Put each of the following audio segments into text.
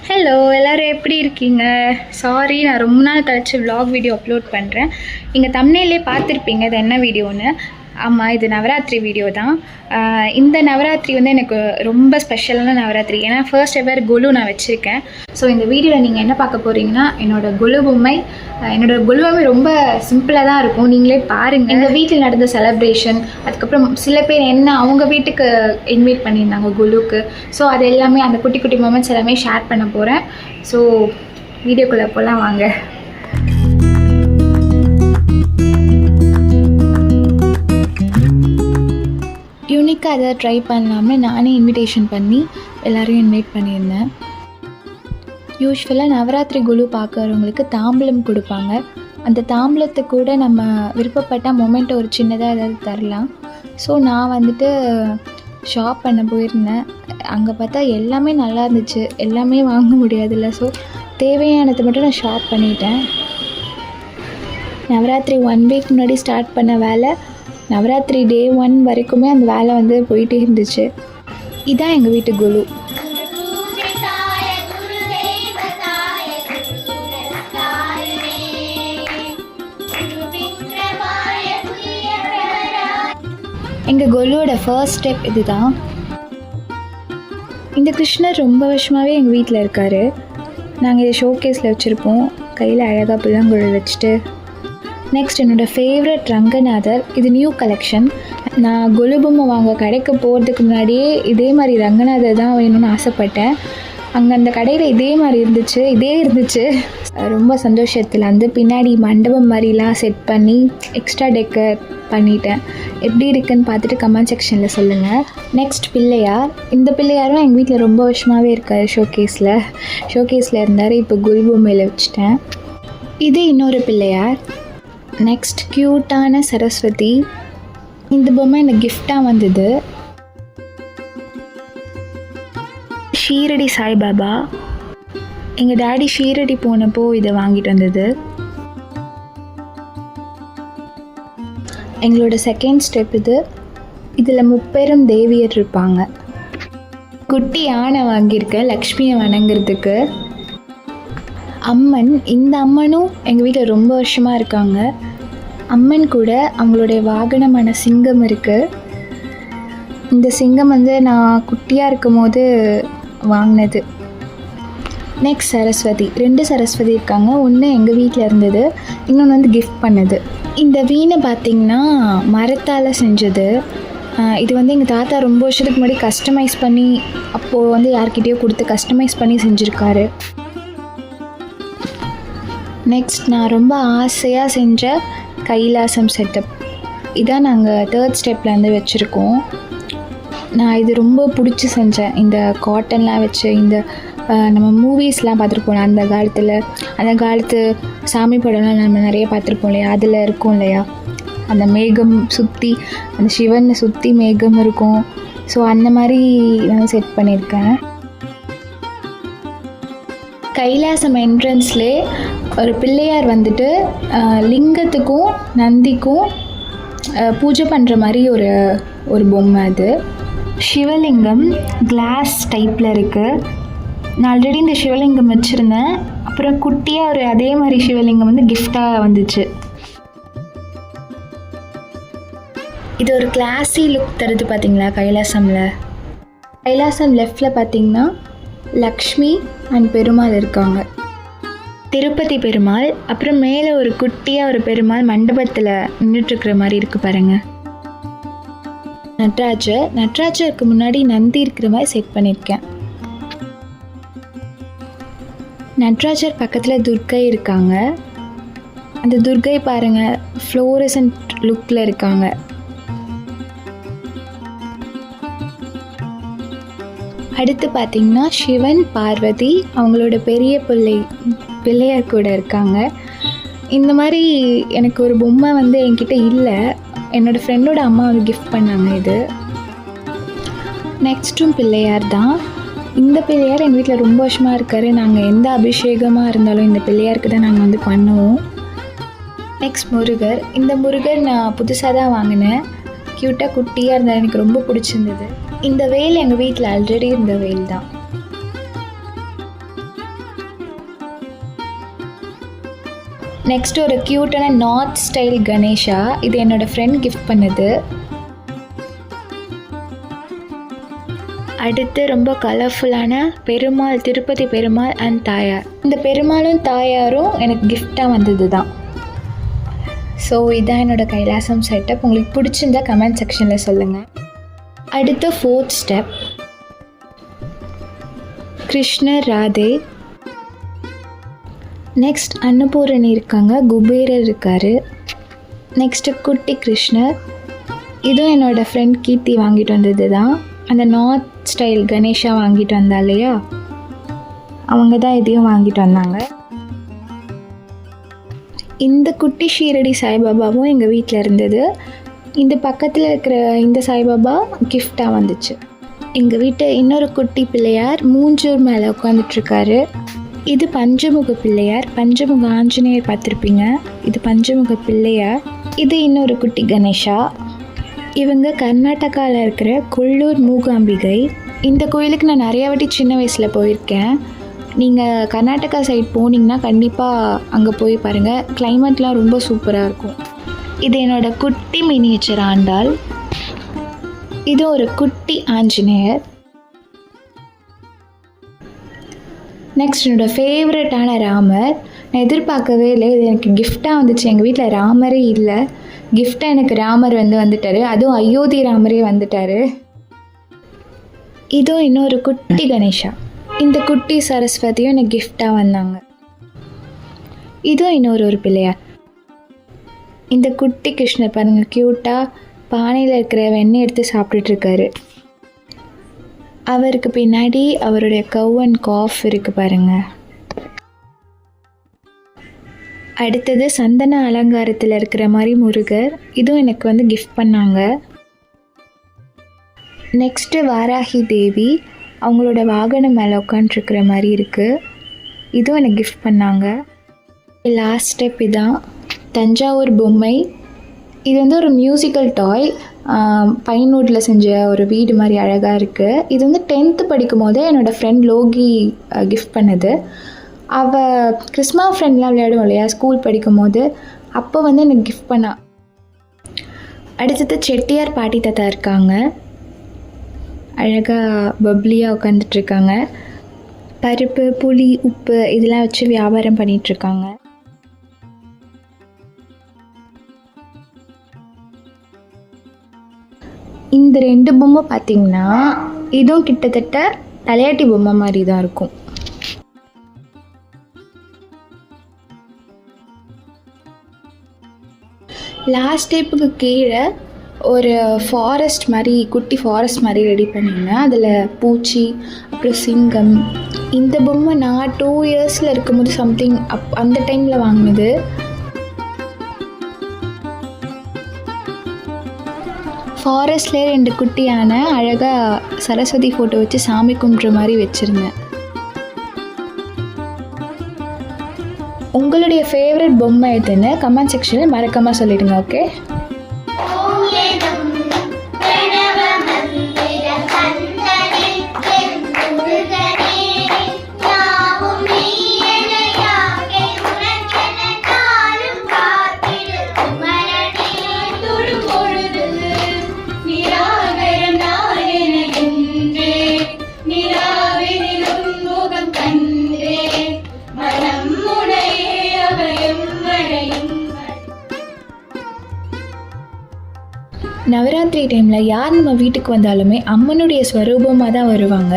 Hello எல்லோரும் எப்படி இருக்கீங்க? சாரி, நான் ரொம்ப நாள் கழிச்சு விலாக் வீடியோ அப்லோட் பண்ணுறேன். நீங்கள் தம்ப்நெயிலே பார்த்துருப்பீங்க இது என்ன வீடியோன்னு. ஆமாம், இது நவராத்திரி வீடியோ தான். இந்த நவராத்திரி வந்து எனக்கு ரொம்ப ஸ்பெஷலான நவராத்திரி. ஏன்னா ஃபர்ஸ்ட் எவர் கொலு நான் வச்சுருக்கேன். ஸோ இந்த வீடியோவில் நீங்கள் என்ன பார்க்க போகிறீங்கன்னா என்னோடய கொலு பொம்மை. என்னோடய கொலு பொம்மை ரொம்ப சிம்பிளாக தான் இருக்கும், நீங்களே பாருங்கள். எங்கள் வீட்டில் நடந்த செலப்ரேஷன், அதுக்கப்புறம் சில பேர் என்ன அவங்க வீட்டுக்கு இன்வைட் பண்ணியிருந்தாங்க கொலுக்கு. ஸோ அது எல்லாமே அந்த குட்டி குட்டி மொமெண்ட்ஸ் எல்லாமே ஷேர் பண்ண போகிறேன். ஸோ வீடியோக்குள்ளே போகலாம் வாங்க. யூனிக்காக அதை ட்ரை பண்ணலாம்னு நானே இன்விடேஷன் பண்ணி எல்லோரையும் இன்வைட் பண்ணியிருந்தேன். யூஸ்வலாக நவராத்திரி குழு பார்க்குறவங்களுக்கு தாம்பூலம் கொடுப்பாங்க. அந்த தாம்பூலத்தை கூட நம்ம விருப்பப்பட்ட மொமெண்ட்டை ஒரு சின்னதாக ஏதாவது தரலாம். ஸோ நான் வந்துட்டு ஷாப் பண்ண போயிருந்தேன். அங்கே பார்த்தா எல்லாமே நல்லா இருந்துச்சு, எல்லாமே வாங்க முடியாதுல்ல. ஸோ தேவையானது மட்டும் நான் ஷாப் பண்ணிட்டேன். நவராத்திரி 1 வீக் முன்னாடி ஸ்டார்ட் பண்ண வேலை நவராத்திரி டே 1 வரைக்குமே அந்த வேலை வந்து போயிட்டே இருந்துச்சு. இதுதான் எங்கள் வீட்டு குழு. எங்கள் கொலுவோட ஃபர்ஸ்ட் ஸ்டெப் இது தான். இந்த கிருஷ்ணர் ரொம்ப வருஷமாகவே எங்கள் வீட்டில் இருக்கார். நாங்கள் இதை ஷோகேஸில் வச்சுருப்போம், கையில் அழகாக புல்லாங்குழல் வச்சுட்டு. நெக்ஸ்ட் என்னோடய ஃபேவரட் ரங்கநாதர். இது நியூ கலெக்ஷன். நான் கொலு பொம்மை வாங்க கடைக்கு போகிறதுக்கு முன்னாடியே இதே மாதிரி ரங்கநாதர் தான் வேணும்னு ஆசைப்பட்டேன். அங்கே அந்த கடையில் இதே இருந்துச்சு. ரொம்ப சந்தோஷத்தில் வந்து பின்னாடி மண்டபம் மாதிரிலாம் செட் பண்ணி எக்ஸ்ட்ரா டெக்கர் பண்ணிட்டேன். எப்படி இருக்குன்னு பார்த்துட்டு கமெண்ட் செக்ஷனில் சொல்லுங்கள். நெக்ஸ்ட் பிள்ளையார். இந்த பிள்ளையாரும் எங்கள் வீட்டில் ரொம்ப வருஷமாகவே இருக்கார். ஷோகேஸில் இருந்தார். இப்போ கொலு பொம்மையில் வச்சுட்டேன். இது இன்னொரு பிள்ளையார். நெக்ஸ்ட் க்யூட்டான சரஸ்வதி. இந்த பொம்மை எனக்கு கிஃப்டாக வந்தது. ஷீரடி சாய்பாபா. எங்கள் டாடி ஷீரடி போனப்போ இதை வாங்கிட்டு வந்தது. எங்களோட செகண்ட் ஸ்டெப் இது. இதில் 30 தேவியர் இருப்பாங்க. குட்டி யானை வாங்கியிருக்கேன் லக்ஷ்மியை வணங்குறதுக்கு. அம்மன். இந்த அம்மனும் எங்கள் வீட்டில் ரொம்ப வருஷமாக இருக்காங்க. அம்மன் கூட அவங்களுடைய வாகனமான சிங்கம் இருக்குது. இந்த சிங்கம் வந்து நான் குட்டியாக இருக்கும் போது வாங்கினது. நெக்ஸ்ட் சரஸ்வதி. 2 சரஸ்வதி இருக்காங்க. ஒன்று எங்கள் வீட்டில் இருந்தது, இன்னொன்று வந்து கிஃப்ட் பண்ணது. இந்த வீணை பார்த்திங்கன்னா மரத்தால் செஞ்சது. இது வந்து எங்கள் தாத்தா ரொம்ப வருஷத்துக்கு முன்னாடி கஸ்டமைஸ் பண்ணி அப்போது வந்து யார்கிட்டயோ கொடுத்து கஸ்டமைஸ் பண்ணி செஞ்சுருக்காரு. நெக்ஸ்ட் நான் ரொம்ப ஆசையாக செஞ்ச கைலாசம் செட்டப். இதான் நாங்கள் 3rd ஸ்டெப்பில் வந்து வச்சுருக்கோம். நான் இது ரொம்ப பிடிச்சி செஞ்சேன். இந்த காட்டன்லாம் வச்சு இந்த நம்ம மூவிஸ்லாம் பார்த்துருப்போம். அந்த காலத்து சாமி படம்லாம் நம்ம நிறைய பார்த்துருப்போம் இல்லையா, அதில் இருக்கும் இல்லையா, அந்த மேகம் சுற்றி அந்த சிவனை சுற்றி மேகம் இருக்கும். ஸோ அந்த மாதிரி நான் செட் பண்ணியிருக்கேன். கைலாசம் என்ட்ரன்ஸ்லே ஒரு பிள்ளையார் வந்துட்டு லிங்கத்துக்கும் நந்திக்கும் பூஜை பண்ணுற மாதிரி ஒரு பொம்மை. அது சிவலிங்கம் கிளாஸ் டைப்பில் இருக்குது. நான் ஆல்ரெடி இந்த சிவலிங்கம் வச்சுருந்தேன். அப்புறம் குட்டியாக அதே மாதிரி சிவலிங்கம் வந்து கிஃப்டாக வந்துச்சு. இது ஒரு கிளாஸி லுக் தருது பார்த்தீங்களா கைலாசம் லெஃப்டில் பார்த்தீங்கன்னா லக்ஷ்மி அண்ட் பெருமாள் இருக்காங்க. திருப்பதி பெருமாள். அப்புறம் மேலே ஒரு குட்டியாக ஒரு பெருமாள் மண்டபத்தில் நின்றுட்டுருக்கிற மாதிரி இருக்குது பாருங்கள். நட்ராஜருக்கு முன்னாடி நந்தி இருக்கிற மாதிரி செட் பண்ணியிருக்கேன். நட்ராஜர் பக்கத்தில் துர்க்கை இருக்காங்க. அந்த துர்க்கை பாருங்கள் ஃப்ளோரசன்ட் லுக்கில் இருக்காங்க. அடுத்து பார்த்திங்கன்னா சிவன் பார்வதி அவங்களோட பெரிய பிள்ளையார் கூட இருக்காங்க. இந்த மாதிரி எனக்கு ஒரு பொம்மை வந்து என்கிட்ட இல்லை, என்னோடய ஃப்ரெண்டோட அம்மா வந்து கிஃப்ட் பண்ணாங்க இது. நெக்ஸ்ட்டும் பிள்ளையார் தான். இந்த பிள்ளையார் எங்கள் வீட்டில் ரொம்ப வருஷமாக இருக்கார். நாங்கள் எந்த அபிஷேகமாக இருந்தாலும் இந்த பிள்ளையாருக்கு தான் நாங்கள் வந்து பண்ணுவோம். நெக்ஸ்ட் முருகர். இந்த முருகர் நான் புதுசாக தான் வாங்கினேன். க்யூட்டாக குட்டியாக இருந்தால் எனக்கு ரொம்ப பிடிச்சிருந்தது. இந்த வேல் எங்கள் வீட்டில் ஆல்ரெடி இருந்த வேல் தான். நெக்ஸ்ட் ஒரு க்யூட்டான நார்த் ஸ்டைல் கணேஷா. இது என்னோடய ஃப்ரெண்ட் கிஃப்ட் பண்ணது. அடுத்து ரொம்ப கலர்ஃபுல்லான பெருமாள், திருப்பதி பெருமாள் அண்ட் தாயார். இந்த பெருமாளும் தாயாரும் எனக்கு கிஃப்டாக வந்தது தான். ஸோ இதான் என்னோடய கைலாசம் செட்டப். உங்களுக்கு பிடிச்சிருந்தா கமெண்ட் செக்ஷனில் சொல்லுங்கள். அடுத்து 4th ஸ்டெப், கிருஷ்ணர் ராதே. நெக்ஸ்ட் அன்னபூரணி இருக்காங்க, குபேரர் இருக்கார். நெக்ஸ்ட்டு குட்டி கிருஷ்ணர். இதுவும் என்னோடய ஃப்ரெண்ட் கீர்த்தி வாங்கிட்டு வந்தது தான். அந்த நார்த் ஸ்டைல் கணேஷா வாங்கிட்டு வந்தா இல்லையா, அவங்க தான் இதையும் வாங்கிட்டு வந்தாங்க. இந்த குட்டி ஷீரடி சாய்பாபாவும் எங்கள் வீட்டில் இருந்தது. இந்த பக்கத்தில் இருக்கிற இந்த சாய்பாபா கிஃப்டாக வந்துச்சு. எங்கள் வீட்டு இன்னொரு குட்டி பிள்ளையார் மூஞ்சூர் மேலே உட்காந்துட்ருக்காரு. இது பஞ்சமுக பிள்ளையார், பஞ்சமுக ஆஞ்சநேயர் பார்த்துருப்பீங்க. இது பஞ்சமுக பிள்ளையார். இது இன்னொரு குட்டி கணேஷா. இவங்க கர்நாடகாவில் இருக்கிற கொல்லூர் மூகாம்பிகை. இந்த கோயிலுக்கு நான் நிறையா வாட்டி சின்ன வயசில் போயிருக்கேன். நீங்கள் கர்நாடகா சைட் போனீங்கன்னா கண்டிப்பாக அங்கே போய் பாருங்கள். கிளைமேட்லாம் ரொம்ப சூப்பராக இருக்கும். இது என்னோடய குட்டி மினியேச்சர் ஆண்டாள். இது ஒரு குட்டி ஆஞ்சநேயர். நெக்ஸ்ட் என்னோடய ஃபேவரட்டான ராமர். நான் எதிர்பார்க்கவே இல்லை, இது எனக்கு கிஃப்டாக வந்துச்சு. எங்கள் வீட்டில் ராமரே இல்லை, கிஃப்டாக எனக்கு ராமர் வந்துட்டார். அதுவும் அயோத்தி ராமரே வந்துட்டார். இதுவும் இன்னொரு குட்டி கணேஷா. இந்த குட்டி சரஸ்வதியும் எனக்கு கிஃப்டாக வந்தாங்க. இதுவும் இன்னொரு பிள்ளையார். இந்த குட்டி கிருஷ்ணர் பாருங்கள், க்யூட்டாக பானையில் இருக்கிற வெண்ணெய் எடுத்து சாப்பிட்டுட்ருக்காரு. அவருக்கு பின்னாடி அவருடைய கவ் அண்ட் காஃப் இருக்குது பாருங்கள். அடுத்தது சந்தன அலங்காரத்தில் இருக்கிற மாதிரி முருகர். இதுவும் எனக்கு கிஃப்ட் பண்ணாங்க. நெக்ஸ்ட்டு வாராகி தேவி, அவங்களோட வாகனம் மேலே உட்காண்ட்ருக்கிற மாதிரி இருக்குது. இதுவும் எனக்கு கிஃப்ட் பண்ணாங்க. லாஸ்ட் ஸ்டெப் இதான், தஞ்சாவூர் பொம்மை. இது ஒரு மியூசிக்கல் டாய், பைன்வுட்டில் செஞ்ச ஒரு வீடு மாதிரி அழகாக இருக்குது. இது 10th படிக்கும் போது என்னோடய ஃப்ரெண்ட் லோகி கிஃப்ட் பண்ணது. அவள் கிறிஸ்மா ஃப்ரெண்ட்லாம் விளையாடுவோம் இல்லையா ஸ்கூல் படிக்கும் போது, அப்போ எனக்கு கிஃப்ட் பண்ணா. அடுத்தது செட்டியார் பாட்டி தாத்தா இருக்காங்க, அழகாக பப்ளியாக உட்காந்துட்ருக்காங்க. பருப்பு, புளி, உப்பு இதெல்லாம் வச்சு வியாபாரம் பண்ணிகிட்ருக்காங்க. இந்த 2 பொம்மை பார்த்திங்கன்னா இதுவும் கிட்டத்தட்ட தலையாட்டி பொம்மை மாதிரி தான் இருக்கும். லாஸ்ட் ஸ்டெப்புக்கு கீழே ஒரு ஃபாரஸ்ட் மாதிரி, குட்டி ஃபாரஸ்ட் மாதிரி ரெடி பண்ணியிருந்தேன். அதில் பூச்சி, அப்புறம் சிங்கம். இந்த பொம்மை நான் 2 இயர்ஸில் இருக்கும்போது சம்திங் அந்த டைமில் வாங்கினது. ஃபாரஸ்ட்லேயே 2 குட்டியான அழகாக சரஸ்வதி ஃபோட்டோ வச்சு சாமி கும்பிட்ற மாதிரி வச்சுருந்தேன். உங்களுடைய ஃபேவரட் பொம்மை எதுன்னு கமெண்ட் செக்ஷனில் மறக்காமல் சொல்லிடுங்க. ஓகே, நவராத்திரி டைமில் யார் நம்ம வீட்டுக்கு வந்தாலுமே அம்மனுடைய ஸ்வரூபமாக தான் வருவாங்க.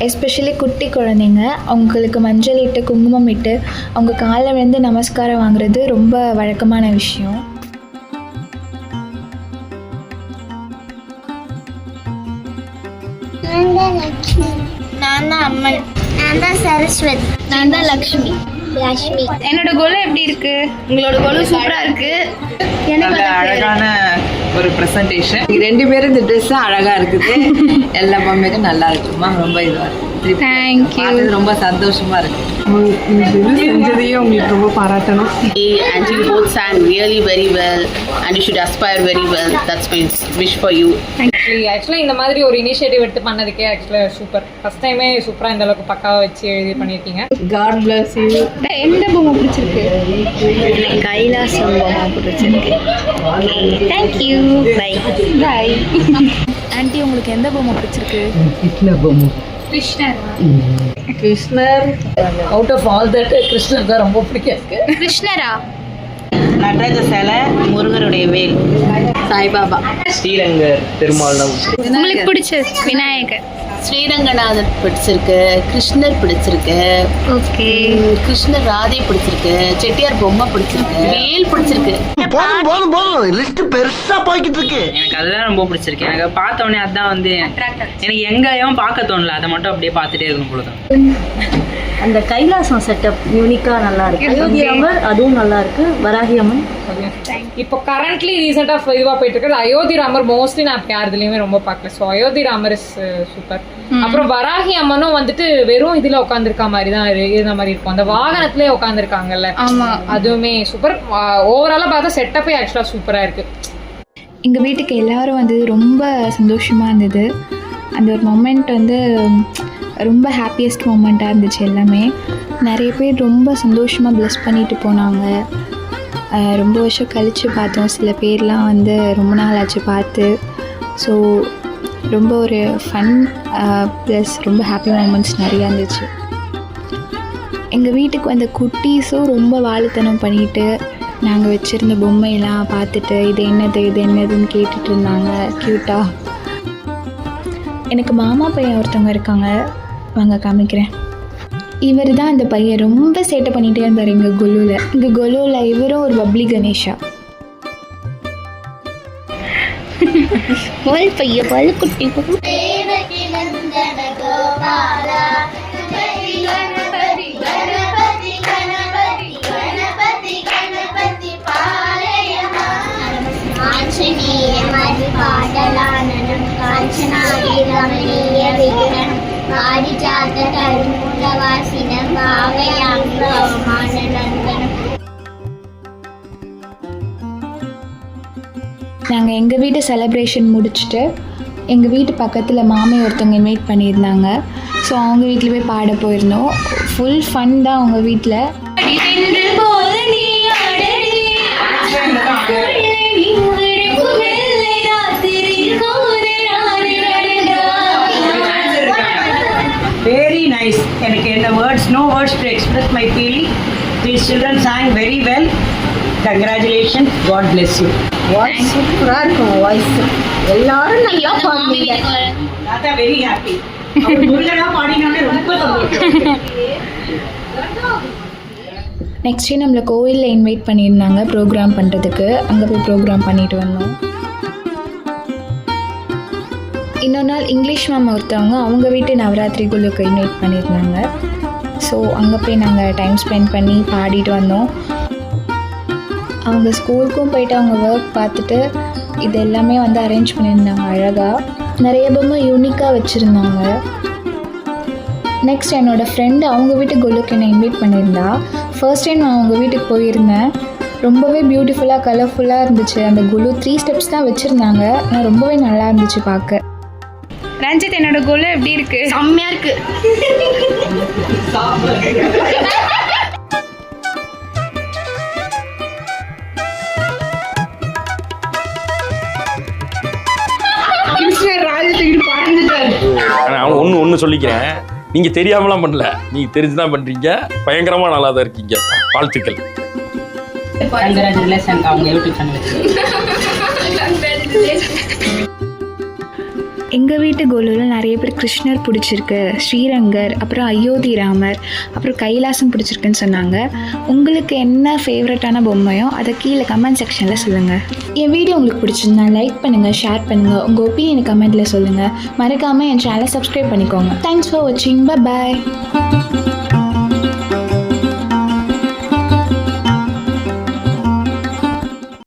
எஸ்பெஷலி குட்டி குழந்தைங்க, அவங்களுக்கு மஞ்சள் இட்டு குங்குமம் இட்டு அவங்க காலில் விழுந்து நமஸ்காரம் வாங்குறது ரொம்ப வழக்கமான விஷயம். நான் தான் அம்மன், நான் தான் சரஸ்வதி, நான் தான் லக்ஷ்மி. என்னோட கோலம் எப்படி இருக்கு? உங்களோட கோலம் சூப்பரா இருக்கு. நல்ல அழகான ஒரு பிரசன்டேஷன். 2 பேரும் இந்த ட்ரெஸ் அழகா இருக்குது. எல்லா பொம்மைக்கும் நல்லா இருக்குமா, ரொம்ப இதுவா இருக்கு. தேங்க்யூ. பார்த்தது ரொம்ப சந்தோஷமா இருக்கு. செஞ்சதையே உங்களுக்கு ரொம்ப பாராட்டணும். And you both sang really very well and you should aspire very well. That's my wish for you. ஆக்சுவலாக இந்த மாதிரி ஒரு இனிஷியேட்டிவ் எடுத்து பண்ணதுக்கே ஆக்சுவலாக சூப்பர். ஃபர்ஸ்ட் டைமே சூப்பராக இந்த அளவுக்கு பக்காவாக வச்சு எழுதி பண்ணியிருக்கீங்க. God bless you. எந்த பொம்மை பிடிச்சிருக்கு? கைலாசம் பொம்மை பிடிச்சிருக்கு. தேங்க்யூ. By by. ஆண்டி உங்களுக்கு எந்த பொம்மை பிடிச்சிருக்கு? கிருஷ்ணர். அவுட் ஆஃப் ஆல் தட் கிருஷ்ணர் தான் ரொம்ப பிடிக்கும். கிருஷ்ணரா? நடராஜ சிலை, முருகருடைய வேல், சாய்பாபா, ஸ்ரீரங்கர் பெருமாள் தான். உங்களுக்கு பிடிச்சது? விநாயகர். ஸ்ரீரங்கநாதர் பிடிச்சிருக்கு, கிருஷ்ணர் பிடிச்சிருக்கு, ஓகே. கிருஷ்ணர் ராதை பிடிச்சிருக்கு, செட்டியார் பொம்மை பிடிச்சிருக்கு, வேல் பிடிச்சிருக்கு. லிஸ்ட் பெருசா போய்கிட்டு இருக்கு. எனக்கு அதுதான் ரொம்ப பிடிச்சிருக்கு. எனக்கு பார்த்த உடனே அதான் வந்து எனக்கு எங்கேயும் பார்க்க தோணல, அதை மட்டும் அப்படியே பார்த்துட்டே இருக்கணும் போலதான். அந்த கைலாசம் செட்டப் யூனிக்காக நல்லா இருக்கு. அயோத்தி ராமர் அதுவும் நல்லா இருக்கு. வராகி அம்மன் இப்போ கரண்ட்லி ரீசெண்டாக இதுவாக போயிட்டு இருக்கிறது அயோத்தி ராமர். மோஸ்ட்லி நான் யாருதுலையுமே ரொம்ப பார்க்கல. So Ayodhya Ramar is super. அப்புறம் வராகி அம்மனும் வந்துட்டு வெறும் இதில் உட்காந்துருக்க மாதிரி தான் இருந்த மாதிரி இருக்கும். அந்த வாகனத்திலே உட்காந்துருக்காங்கல்ல, அதுவுமே சூப்பர். ஓவராலாக பார்த்தா செட்டப்பே ஆக்சுவலாக சூப்பராக இருக்கு. எங்கள் வீட்டுக்கு எல்லாரும் வந்து ரொம்ப சந்தோஷமாக இருந்தது. அந்த ஒரு மொமெண்ட் வந்து ரொம்ப ஹாப்பியஸ்ட் மூமெண்ட்டாக இருந்துச்சு. எல்லாமே நிறைய பேர் ரொம்ப சந்தோஷமாக ப்ளஸ் பண்ணிட்டு போனாங்க. ரொம்ப வருஷம் கழித்து பார்த்தோம். சில பேர்லாம் வந்து ரொம்ப நாள் ஆச்சு பார்த்து. ஸோ ரொம்ப ஒரு ஃபன் ப்ளஸ் ரொம்ப ஹாப்பி மூமெண்ட்ஸ் நிறையா இருந்துச்சு. எங்கள் வீட்டுக்கு வந்த குட்டீஸும் ரொம்ப வாழுத்தனம் பண்ணிட்டு நாங்கள் வச்சுருந்த பொம்மையெல்லாம் பார்த்துட்டு இது என்னதுன்னு கேட்டுட்டு இருந்தாங்க க்யூட்டாக. எனக்கு மாமா பையன் ஒருத்தவங்க இருக்காங்க, வாங்க காமிக்கிறேன். இவர் தான் அந்த பையன். ரொம்ப சேட்டை பண்ணிகிட்டே இருந்தார் எங்கள் கொலுவில். இவரும் ஒரு பப்ளி கணேஷா. குட்டி நாங்கள் எங்கள் வீட்டு செலிப்ரேஷன் முடிச்சுட்டு எங்கள் வீட்டு பக்கத்தில் மாமி ஒருத்தவங்க இன்வைட் பண்ணியிருந்தாங்க. ஸோ அவங்க வீட்டில் போய் பாட போயிருந்தோம். ஃபுல் ஃபன் தான் அவங்க வீட்டில். Very nice. எனக்கு என்ன words, no words to express my feeling. These children sang very well. Congratulations. God bless you. Voice சூப்பராக இருக்கும். வாய்ஸ் எல்லாரும் நல்லா பாடுவீங்க. நான் வெரி ஹாப்பி. முருகனா பாடினோடனே ரொம்ப சந்தோஷம். நெக்ஸ்ட் டே நம்மளை கோவிலில் இன்வைட் பண்ணியிருந்தாங்க ப்ரோக்ராம் பண்ணுறதுக்கு. அங்கே போய் ப்ரோக்ராம் பண்ணிட்டு வந்தோம். இன்னொரு நாள் இங்கிலீஷ் மேம் ஒருத்தவங்க அவங்க வீட்டு நவராத்திரி குழுக்கு இன்வைட் பண்ணியிருந்தாங்க. ஸோ அங்கே போய் நாங்கள் டைம் ஸ்பெண்ட் பண்ணி பாடிட்டு வந்தோம். அவங்க ஸ்கூலுக்கும் போயிட்டு அவங்க ஒர்க் பார்த்துட்டு இது எல்லாமே வந்து அரேஞ்ச் பண்ணியிருந்தாங்க அழகாக. நிறைய பொம்மை யூனிக்காக வச்சுருந்தாங்க. நெக்ஸ்ட் என்னோடய ஃப்ரெண்டு அவங்க வீட்டு குழுக்கு என்னை இன்வைட் பண்ணியிருந்தா. ஃபர்ஸ்ட் டைம் நான் அவங்க வீட்டுக்கு போயிருந்தேன். ரொம்பவே பியூட்டிஃபுல்லாக கலர்ஃபுல்லாக இருந்துச்சு. அந்த குழு 3 ஸ்டெப்ஸ் தான் வச்சுருந்தாங்க. ஆனால் ரொம்பவே நல்லா இருந்துச்சு பார்க்க. ரஞ்சித், என்னோட குழு எப்படி இருக்கு? செம்மையா இருக்கு. நான் ஒன்று சொல்லிக்கிறேன். நீங்க தெரியாமலாம் பண்ணல, நீங்க தெரிஞ்சுதான் பண்றீங்க. பயங்கரமா நல்லா தான் இருக்கீங்க. வாழ்த்துக்கள். கங்க்ராச்சுலேஷன் அவங்க யூடியூப் சேனலுக்கு. எங்கள் வீட்டு கோலுவில் நிறைய பேர் கிருஷ்ணர் பிடிச்சிருக்கு, ஸ்ரீரங்கர், அப்புறம் அயோத்தி ராமர், அப்புறம் கைலாசம் பிடிச்சிருக்குன்னு சொன்னாங்க. உங்களுக்கு என்ன ஃபேவரட்டான பொம்மையோ அதை கீழே கமெண்ட் செக்ஷனில் சொல்லுங்கள். என் வீடியோ உங்களுக்கு பிடிச்சிருந்தா லைக் பண்ணுங்கள், ஷேர் பண்ணுங்கள், உங்கள் ஒப்பீனியன் கமெண்ட்டில் சொல்லுங்கள். மறக்காமல் என் சேனலை சப்ஸ்கிரைப் பண்ணிக்கோங்க. தேங்க்ஸ் ஃபார் வாட்சிங். பை.